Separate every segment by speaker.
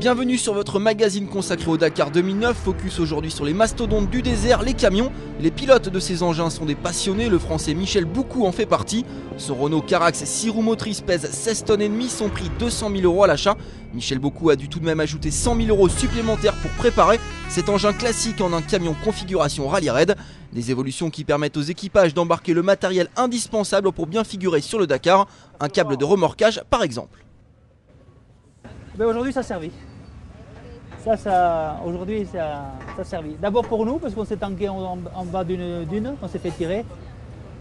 Speaker 1: Bienvenue sur votre magazine consacré au Dakar 2009, focus aujourd'hui sur les mastodontes du désert, les camions. Les pilotes de ces engins sont des passionnés, le français Michel Boucou en fait partie. Son Renault Carax 6 roues motrices pèse 16 tonnes et demie, son prix 200 000 € à l'achat. Michel Boucou a dû tout de même ajouter 100 000 € supplémentaires pour préparer cet engin classique en un camion configuration rallye raid. Des évolutions qui permettent aux équipages d'embarquer le matériel indispensable pour bien figurer sur le Dakar, un câble de remorquage par exemple.
Speaker 2: Aujourd'hui ça a servi. Aujourd'hui ça a servi. D'abord pour nous parce qu'on s'est tanké en bas d'une dune, on s'est fait tirer.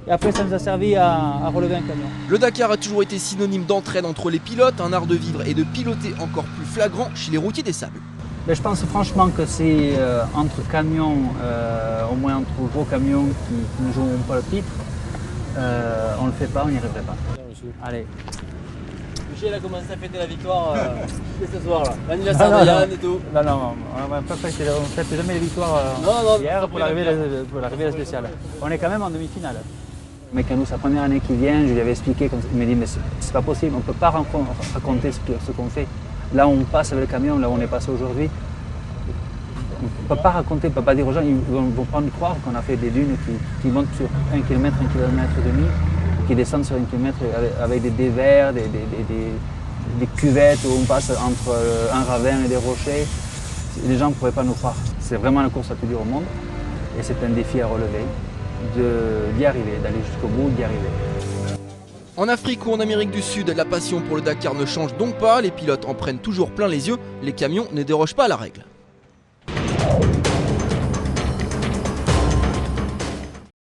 Speaker 2: Et après ça nous a servi à relever un camion.
Speaker 1: Le Dakar a toujours été synonyme d'entraide entre les pilotes, un art de vivre et de piloter encore plus flagrant chez les routiers des sables.
Speaker 2: Mais je pense franchement que c'est entre camions, au moins entre gros camions qui ne joueront pas le titre, on ne le fait pas, on n'y arriverait pas. Allez.
Speaker 3: Michel a commencé à fêter la victoire ce soir là. L'anniversaire de Yann et tout.
Speaker 2: Non, on ne fête jamais les victoires hier pour l'arrivée spéciale. On est quand même en demi-finale. Mais quand nous, sa première année qui vient, je lui avais expliqué, il m'a dit mais c'est pas possible, on ne peut pas raconter ce qu'on fait. Là on passe avec le camion, là où on est passé aujourd'hui. On ne peut pas raconter, on ne peut pas dire aux gens, ils vont prendre croire qu'on a fait des dunes qui montent sur 1 km, 1 km et demi. Qui descendent sur 1 km avec des dévers, des cuvettes où on passe entre un ravin et des rochers. Les gens ne pourraient pas nous croire. C'est vraiment la course la plus dure au monde et c'est un défi à relever d'y arriver, d'aller jusqu'au bout, d'y arriver.
Speaker 1: En Afrique ou en Amérique du Sud, la passion pour le Dakar ne change donc pas, les pilotes en prennent toujours plein les yeux, les camions ne dérogent pas à la règle.